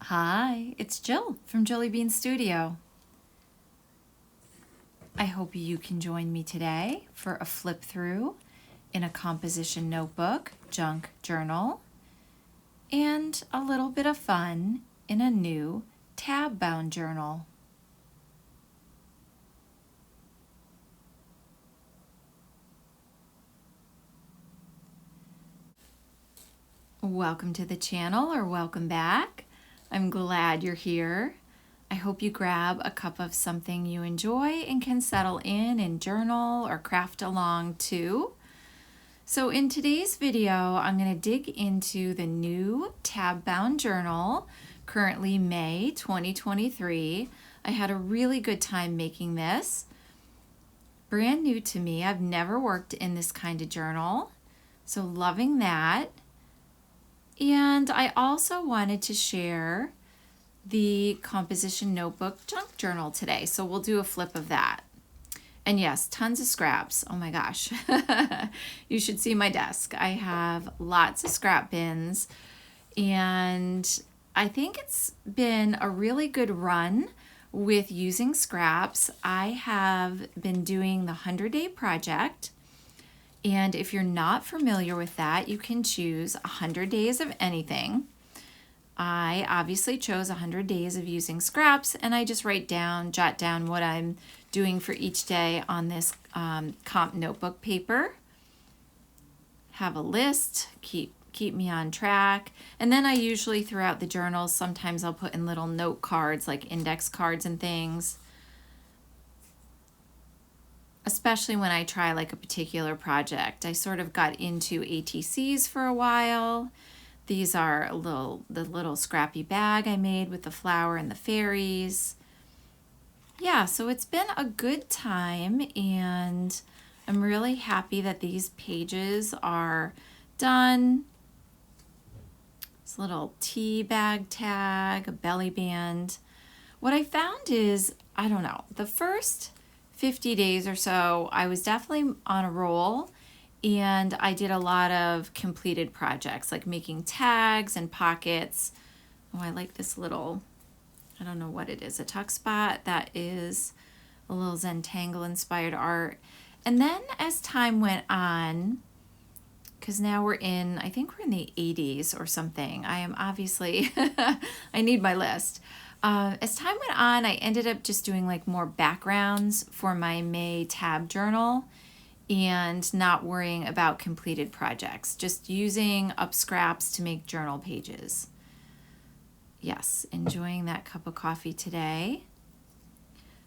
Hi, it's Jill from Jilly Bean Studio. I hope you can join me today for a flip through in a composition notebook, junk journal, and a little bit of fun in a new tab bound journal. Welcome to the channel, or welcome back. I'm glad you're here. I hope you grab a cup of something you enjoy and can settle in and journal or craft along too. So in today's video, I'm going to dig into the new tab bound journal, currently May 2023. I had a really good time making this. Brand new to me. I've never worked in this kind of journal, so loving that. And I also wanted to share the composition notebook junk journal today, so we'll do a flip of that. And yes, tons of scraps. Oh my gosh. You should see my desk. I have lots of scrap bins, and I think it's been a really good run with using scraps. I have been doing the 100-day project, and if you're not familiar with that, you can choose 100 days of anything. I obviously chose 100 days of using scraps, and I just jot down what I'm doing for each day on this comp notebook paper. Have a list, keep me on track. And then I usually throughout the journals, sometimes I'll put in little note cards like index cards and things. Especially when I try like a particular project. I sort of got into ATCs for a while. These are the little scrappy bag I made with the flower and the fairies. Yeah, so it's been a good time, and I'm really happy that these pages are done. This little tea bag tag, a belly band. What I found is, I don't know, the first 50 days or so, I was definitely on a roll, and I did a lot of completed projects like making tags and pockets. Oh, I like this little, I don't know what it is, a tuck spot. That is a little Zentangle inspired art. And then as time went on, because now I think we're in the 80s or something. I am obviously, I need my list. As time went on, I ended up just doing like more backgrounds for my May tab journal and not worrying about completed projects, just using up scraps to make journal pages. Yes, enjoying that cup of coffee today.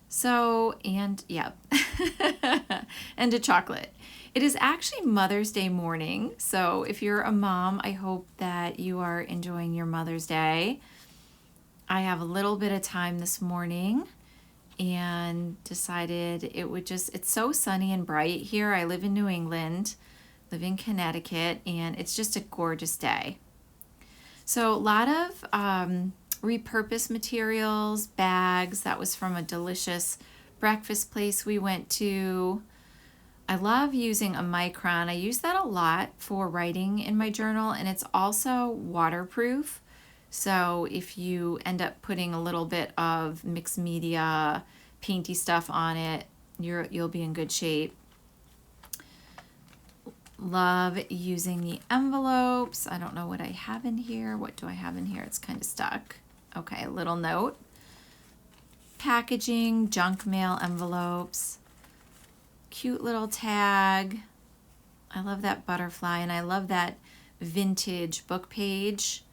So, and yeah, and a chocolate. It is actually Mother's Day morning, so if you're a mom, I hope that you are enjoying your Mother's Day. I have a little bit of time this morning and decided it's so sunny and bright here. I live in New England, live in Connecticut, and it's just a gorgeous day. So a lot of repurposed materials, bags. That was from a delicious breakfast place we went to. I love using a micron. I use that a lot for writing in my journal, and it's also waterproof. So if you end up putting a little bit of mixed media, painty stuff on it, you'll be in good shape. Love using the envelopes. I don't know what I have in here. What do I have in here? It's kind of stuck. Okay, a little note. Packaging, junk mail envelopes. Cute little tag. I love that butterfly, and I love that vintage book page.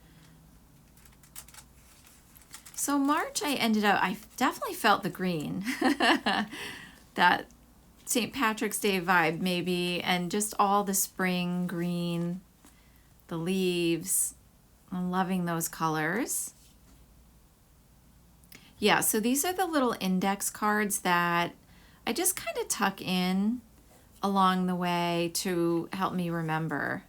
So March, I definitely felt the green, that St. Patrick's Day vibe maybe, and just all the spring green, the leaves. I'm loving those colors. Yeah, so these are the little index cards that I just kind of tuck in along the way to help me remember.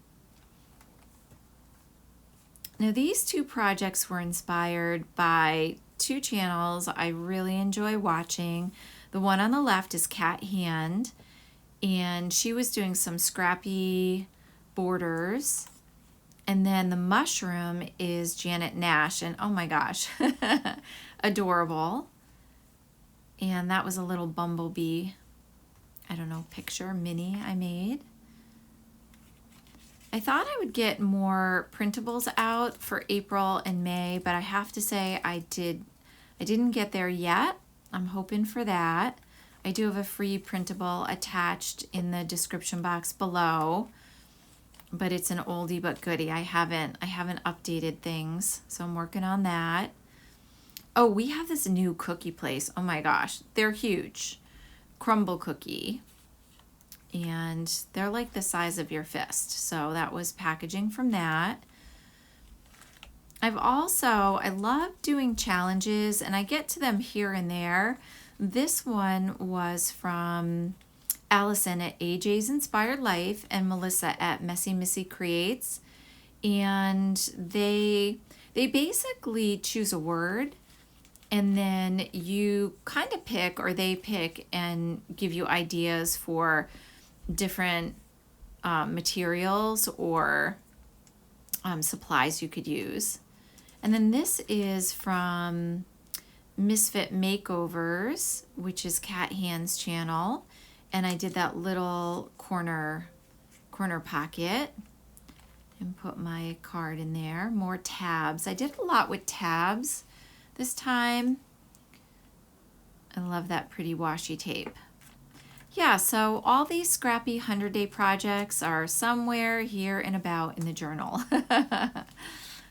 Now these two projects were inspired by two channels I really enjoy watching. The one on the left is Cat Hand, and she was doing some scrappy borders And then the mushroom is Janet Nash, and oh my gosh, adorable. And that was a little bumblebee, I don't know, picture, mini I made. I thought I would get more printables out for April and May, but I have to say I didn't get there yet. I'm hoping for that. I do have a free printable attached in the description box below, but it's an oldie but goodie. I haven't updated things, so I'm working on that. Oh, we have this new cookie place. Oh my gosh, they're huge. Crumble cookie. And they're like the size of your fist. So that was packaging from that. I love doing challenges, and I get to them here and there. This one was from Allison at AJ's Inspired Life and Melissa at Messy Missy Creates. And they basically choose a word, and then you kind of pick, or they pick and give you ideas for different materials or supplies you could use. And then this is from Misfit Makeovers, which is Cat Hand's channel. And I did that little corner pocket and put my card in there. More tabs. I did a lot with tabs this time. I love that pretty washi tape. Yeah, so all these scrappy 100-day projects are somewhere here and about in the journal.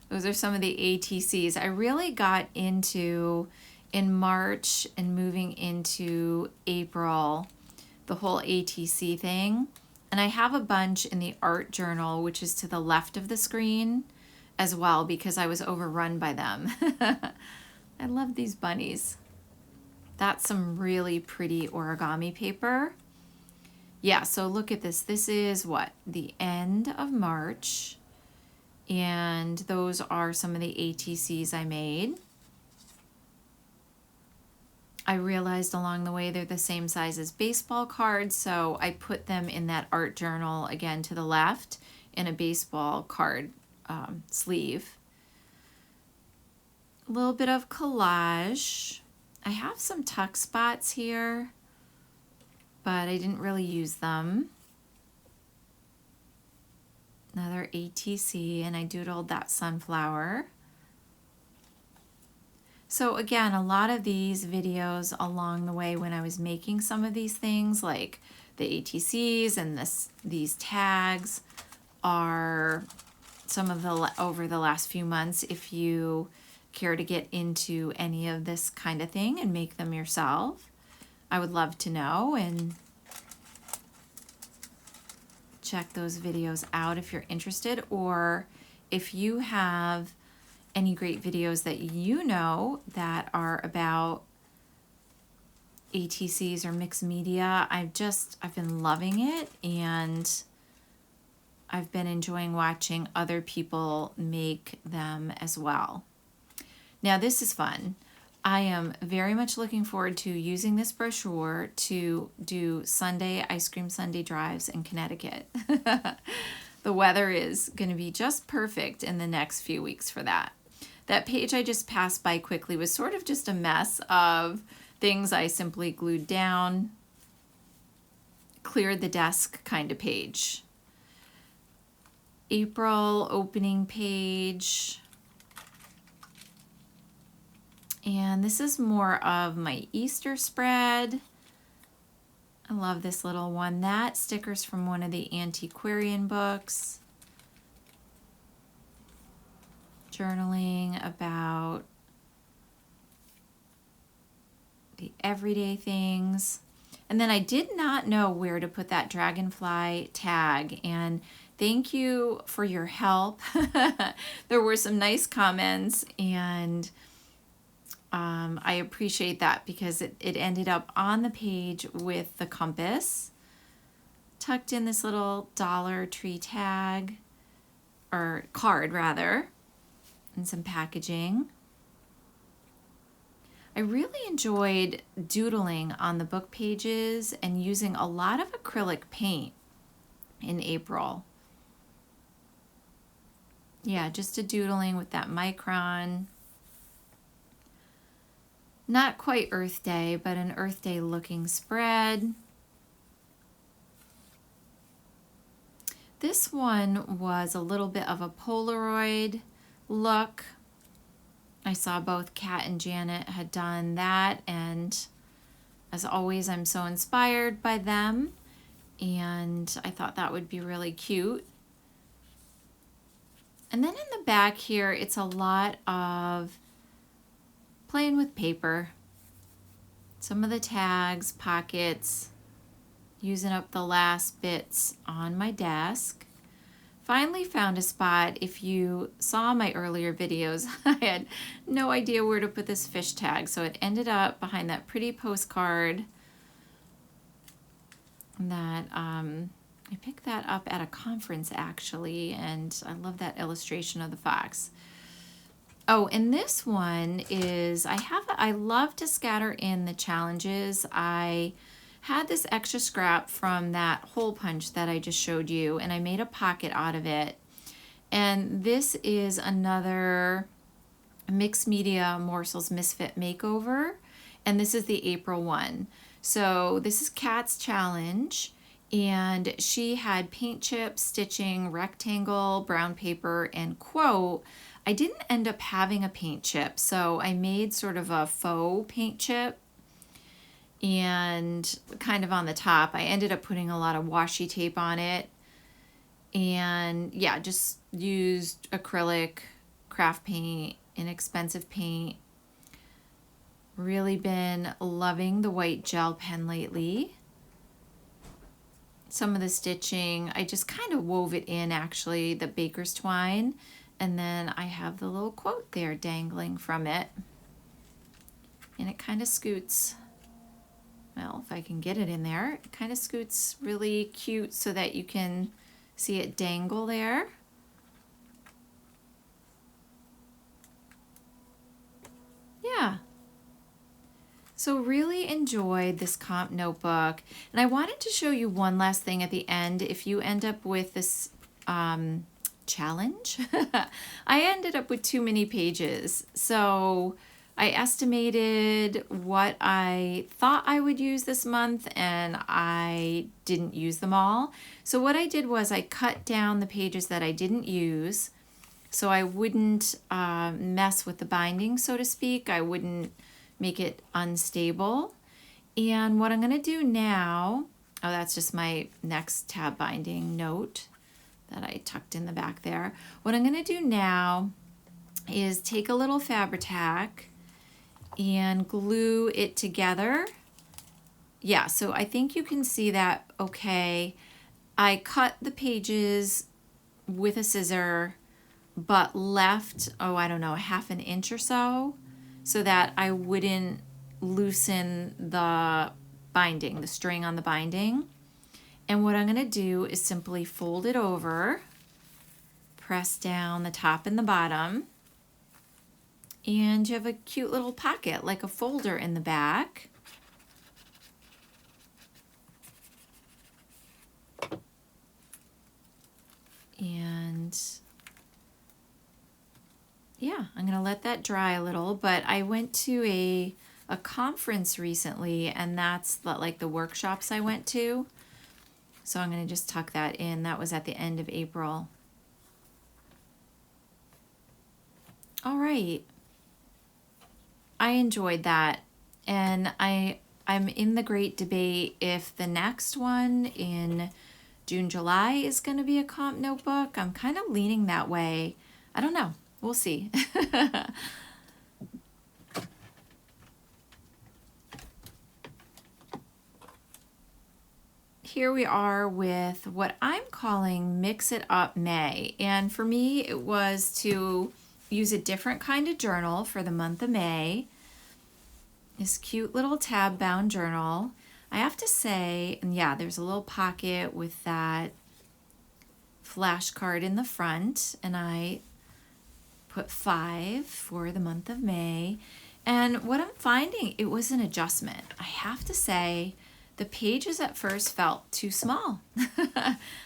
Those are some of the ATCs. I really got into, in March and moving into April, the whole ATC thing. And I have a bunch in the art journal, which is to the left of the screen as well, because I was overrun by them. I love these bunnies. That's some really pretty origami paper. Yeah, so look at this. This is what? The end of March. And those are some of the ATCs I made. I realized along the way they're the same size as baseball cards, so I put them in that art journal again to the left in a baseball card sleeve. A little bit of collage. I have some tuck spots here, but I didn't really use them. Another ATC, and I doodled that sunflower. So again, a lot of these videos along the way when I was making some of these things, like the ATCs and these tags, are some of the over the last few months. If you care to get into any of this kind of thing and make them yourself, I would love to know, and check those videos out if you're interested, or if you have any great videos that you know that are about ATCs or mixed media. I've been loving it, and I've been enjoying watching other people make them as well. Now this is fun. I am very much looking forward to using this brochure to do ice cream Sunday drives in Connecticut. The weather is going to be just perfect in the next few weeks for that. That page I just passed by quickly was sort of just a mess of things I simply glued down, cleared the desk kind of page. April opening page. And this is more of my Easter spread. I love this little one. That sticker's from one of the antiquarian books. Journaling about the everyday things. And then I did not know where to put that dragonfly tag, and thank you for your help. There were some nice comments, and I appreciate that, because it ended up on the page with the compass, tucked in this little Dollar Tree tag, or card rather, and some packaging. I really enjoyed doodling on the book pages and using a lot of acrylic paint in April. Yeah, just a doodling with that micron. Not quite Earth Day, but an Earth Day looking spread. This one was a little bit of a Polaroid look. I saw both Kat and Janet had done that, and as always, I'm so inspired by them, and I thought that would be really cute. And then in the back here, it's a lot of playing with paper. Some of the tags, pockets, using up the last bits on my desk. Finally found a spot. If you saw my earlier videos, I had no idea where to put this fish tag, so it ended up behind that pretty postcard that I picked that up at a conference actually, and I love that illustration of the fox. Oh, and this one is, I love to scatter in the challenges. I had this extra scrap from that hole punch that I just showed you, and I made a pocket out of it. And this is another Mixed Media Morsels Misfit Makeover, and this is the April one. So this is Kat's challenge, and she had paint chip, stitching, rectangle, brown paper, and quote. I didn't end up having a paint chip, so I made sort of a faux paint chip, and kind of on the top, I ended up putting a lot of washi tape on it, and yeah, just used acrylic, craft paint, inexpensive paint. Really been loving the white gel pen lately. Some of the stitching, I just kind of wove it in actually, the baker's twine, and then I have the little quote there dangling from it, and it kind of scoots. Well, if I can get it in there, it kind of scoots really cute so that you can see it dangle there. Yeah. So really enjoyed this comp notebook. And I wanted to show you one last thing at the end. If you end up with this challenge, I ended up with too many pages. So I estimated what I thought I would use this month, and I didn't use them all. So what I did was I cut down the pages that I didn't use so I wouldn't mess with the binding, so to speak. I wouldn't make it unstable. And what I'm going to do now, oh, that's just my next tab binding note that I tucked in the back there. What I'm going to do now is take a little Fabri-Tac and glue it together. Yeah, so I think you can see that okay. I cut the pages with a scissor, but left, oh, I don't know, a half an inch or so that I wouldn't loosen the binding, the string on the binding. And what I'm gonna do is simply fold it over, press down the top and the bottom, and you have a cute little pocket, like a folder in the back. And yeah, I'm gonna let that dry a little, but I went to a conference recently, and that's like the workshops I went to. So I'm gonna just tuck that in. That was at the end of April. All right. I enjoyed that, and I'm in the great debate if the next one in June, July is going to be a comp notebook. I'm kind of leaning that way. I don't know. We'll see. Here we are with what I'm calling Mix It Up May, and for me it was to use a different kind of journal for the month of May. This cute little tab bound journal. I have to say, and yeah, there's a little pocket with that flashcard in the front, and I put 5 for the month of May. And what I'm finding, it was an adjustment. I have to say The pages at first felt too small.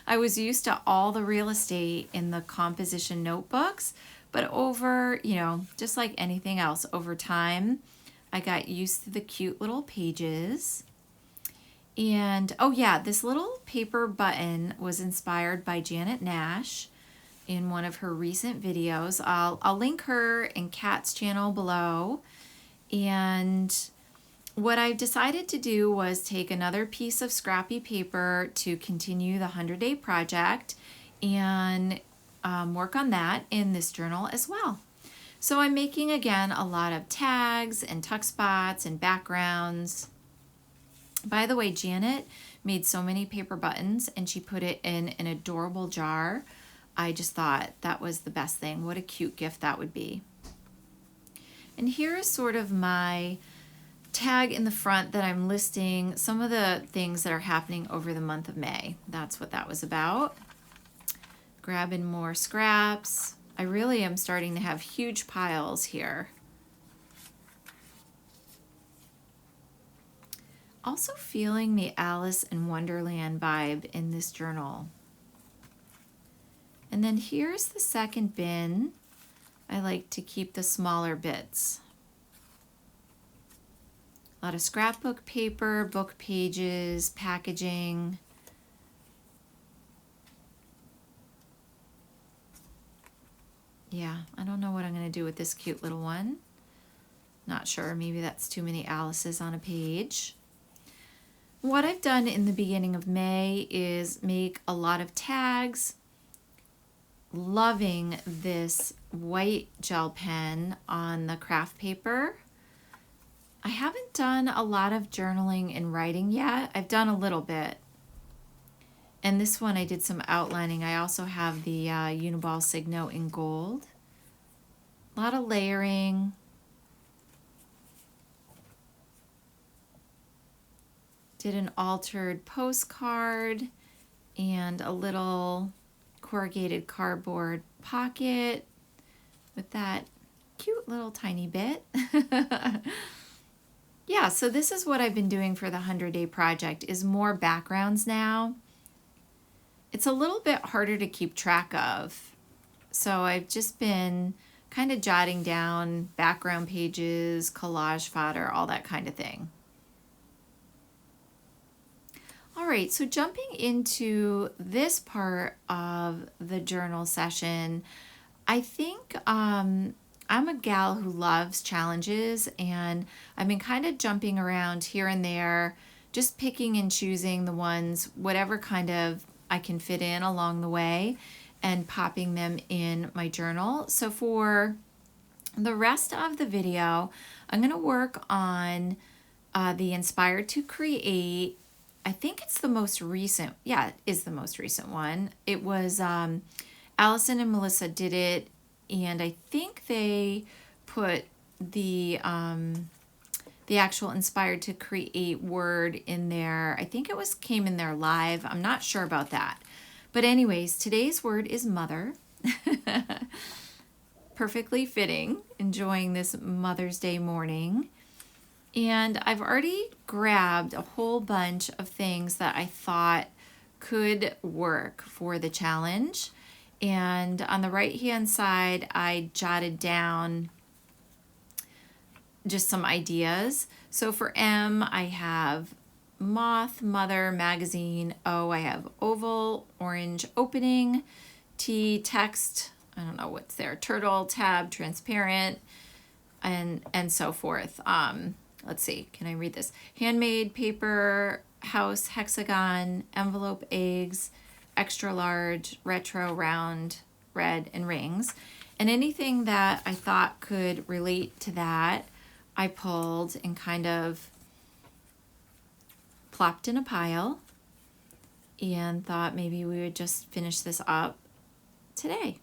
I was used to all the real estate in the composition notebooks, but over, just like anything else, over time, I got used to the cute little pages. And oh yeah, this little paper button was inspired by Janet Nash in one of her recent videos. I'll link her and Kat's channel below. And what I decided to do was take another piece of scrappy paper to continue the 100-day project and work on that in this journal as well. So I'm making, again, a lot of tags and tuck spots and backgrounds. By the way, Janet made so many paper buttons and she put it in an adorable jar. I just thought that was the best thing. What a cute gift that would be. And here is sort of my tag in the front that I'm listing some of the things that are happening over the month of May. That's what that was about. Grabbing more scraps. I really am starting to have huge piles here. Also feeling the Alice in Wonderland vibe in this journal. And then here's the second bin. I like to keep the smaller bits. A lot of scrapbook paper, book pages, packaging. Yeah, I don't know what I'm going to do with this cute little one. Not sure, maybe that's too many Alice's on a page. What I've done in the beginning of May is make a lot of tags. Loving this white gel pen on the craft paper. I haven't done a lot of journaling and writing yet. I've done a little bit. And this one I did some outlining. I also have the Uniball Signo in gold. A lot of layering. Did an altered postcard and a little corrugated cardboard pocket with that cute little tiny bit. Yeah, so this is what I've been doing for the 100-day project, is more backgrounds now. It's a little bit harder to keep track of. So I've just been kind of jotting down background pages, collage fodder, all that kind of thing. All right, so jumping into this part of the journal session, I think I'm a gal who loves challenges, and I've been kind of jumping around here and there, just picking and choosing the ones, whatever kind of I can fit in along the way, and popping them in my journal. So for the rest of the video, I'm going to work on the Inspired to Create. I think it's the most recent. Yeah, it is the most recent one. It was Allison and Melissa did it, and I think they put the actual Inspired to Create word in there. I think it came in there live. I'm not sure about that. But anyways, today's word is mother. Perfectly fitting, enjoying this Mother's Day morning. And I've already grabbed a whole bunch of things that I thought could work for the challenge. And on the right-hand side, I jotted down just some ideas. So for M, I have moth, mother, magazine. O, I have oval, orange, opening. T, text, I don't know what's there, turtle, tab, transparent, and so forth. Let's see, can I read this? Handmade, paper, house, hexagon, envelope, eggs, extra large, retro, round, red, and rings. And anything that I thought could relate to that, I pulled and kind of plopped in a pile and thought maybe we would just finish this up today.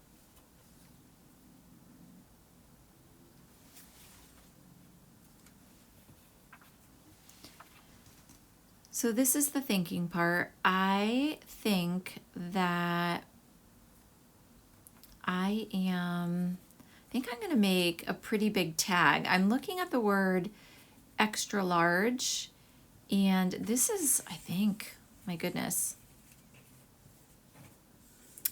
So this is the thinking part. I think that I think I'm going to make a pretty big tag. I'm looking at the word extra large, And this is, I think, my goodness,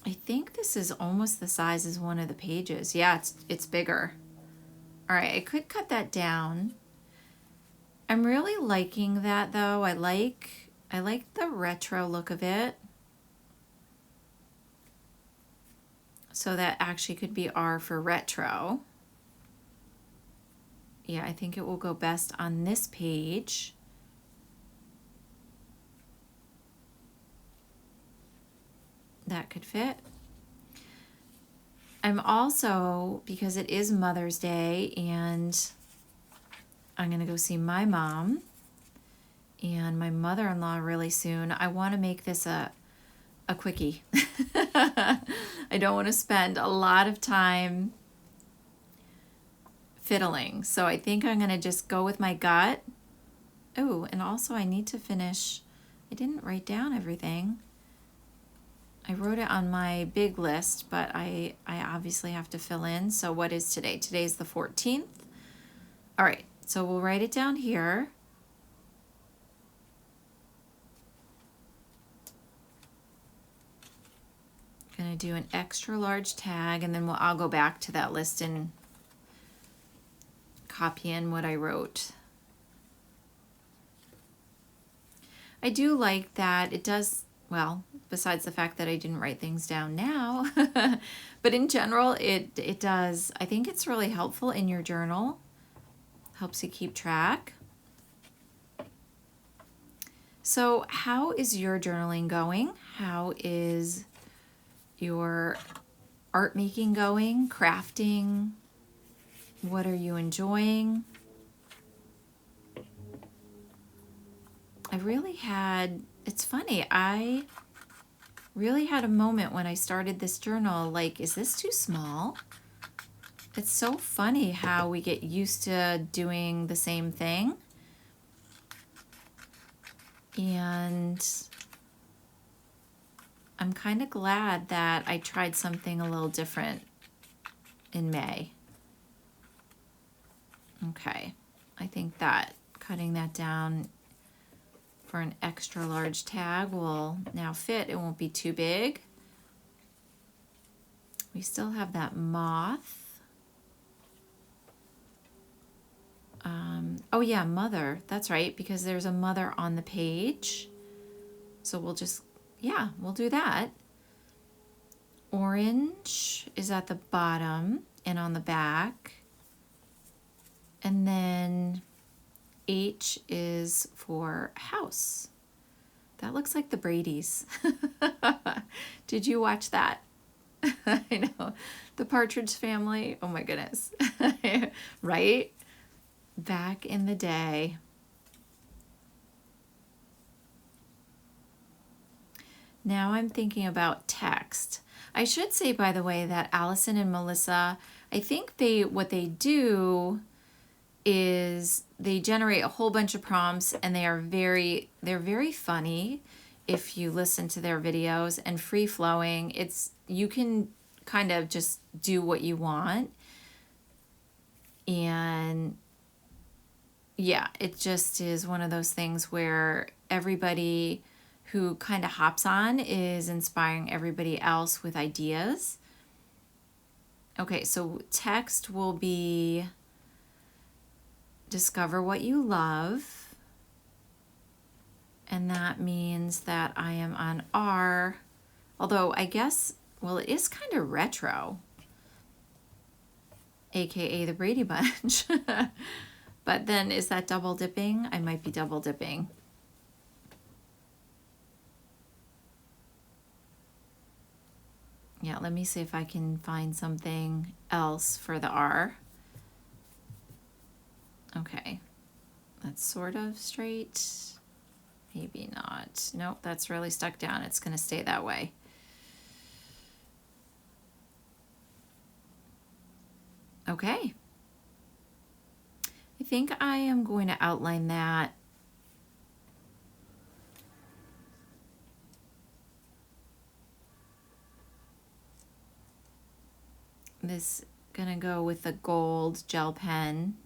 I think this is almost the size as one of the pages. Yeah, it's bigger. All right, I could cut that down. I'm really liking that though. I like the retro look of it. So that actually could be R for retro. Yeah, I think it will go best on this page. That could fit. I'm also, because it is Mother's Day and I'm going to go see my mom and my mother-in-law really soon, I want to make this a quickie. I don't want to spend a lot of time fiddling. So I think I'm going to just go with my gut. Oh, and also I need to finish. I didn't write down everything. I wrote it on my big list, but I obviously have to fill in. So what is today? Today's the 14th. All right, so we'll write it down here. Gonna do an extra large tag, and then I'll go back to that list and copy in what I wrote. I do like that it does, well, besides the fact that I didn't write things down now, but in general, it does, I think it's really helpful in your journal. Helps you keep track. So how is your journaling going? How is your art making going? Crafting? What are you enjoying? I really had, it's funny, I really had a moment when I started this journal, like, is this too small? It's so funny how we get used to doing the same thing. And I'm kind of glad that I tried something a little different in May. Okay, I think that cutting that down for an extra large tag will now fit. It won't be too big. We still have that moth. Oh yeah, mother, that's right, because there's a mother on the page. So we'll just, yeah, we'll do that. Orange is at the bottom and on the back. And then H is for house. That looks like the Brady's. Did you watch that? I know. The Partridge Family. Oh my goodness. Right? Back in the day. Now I'm thinking about text. I should say, by the way, that Allison and Melissa, I think what they do is they generate a whole bunch of prompts, and they're very funny if you listen to their videos, and free flowing. You can kind of just do what you want. And yeah, it just is one of those things where everybody who kind of hops on is inspiring everybody else with ideas. Okay, so text will be discover what you love. And that means that I am on R, although I guess, well, it is kind of retro, AKA the Brady Bunch. But then is that double dipping? I might be double dipping. Yeah, let me see if I can find something else for the R. Okay, that's sort of straight. Maybe not. Nope, that's really stuck down. It's going to stay that way. Okay. I think I am going to outline that. This going to go with the gold gel pen.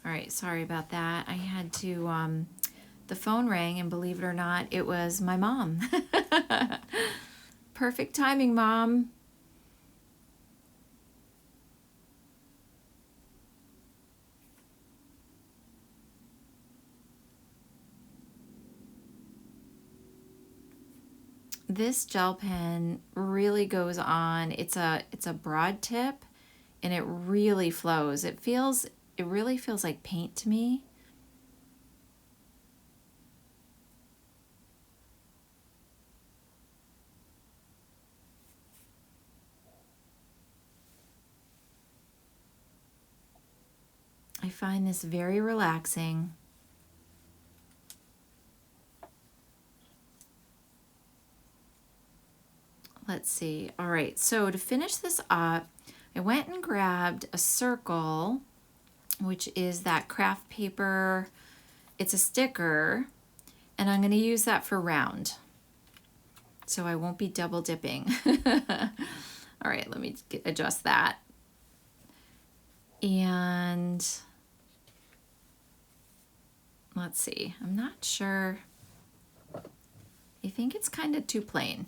All right, sorry about that. I had to, the phone rang, and believe it or not, it was my mom. Perfect timing, Mom. This gel pen really goes on. It's a broad tip, and it really flows. It really feels like paint to me. I find this very relaxing. Let's see. All right, so to finish this up, I went and grabbed a circle, which is that craft paper. It's a sticker, and I'm going to use that for round. So I won't be double dipping. All right, let me adjust that. And let's see, I'm not sure. I think it's kind of too plain.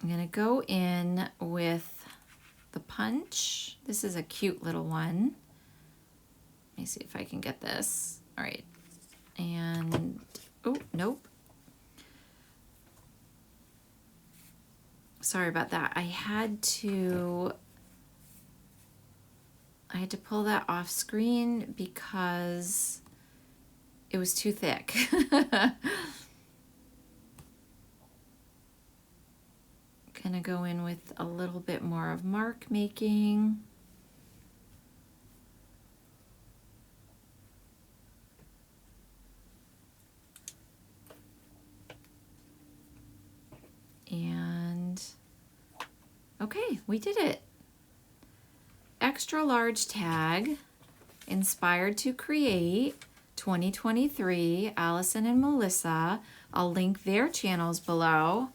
I'm gonna go in with the punch. This is a cute little one. Let me see if I can get this. All right, and, oh, nope. Sorry about that. I had to pull that off screen because it was too thick. Gonna go in with a little bit more of mark making. And okay, we did it. Extra large tag, inspired to create 2023, Allison and Melissa. I'll link their channels below.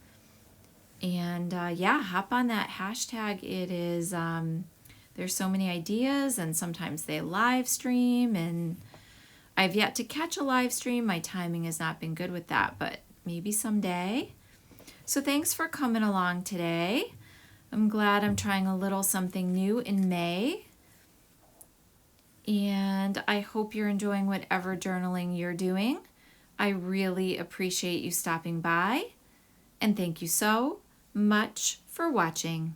And yeah, hop on that hashtag. It is, there's so many ideas, and sometimes they live stream, and I've yet to catch a live stream. My timing has not been good with that, but maybe someday. So thanks for coming along today. I'm glad I'm trying a little something new in May. And I hope you're enjoying whatever journaling you're doing. I really appreciate you stopping by. And thank you so much for watching.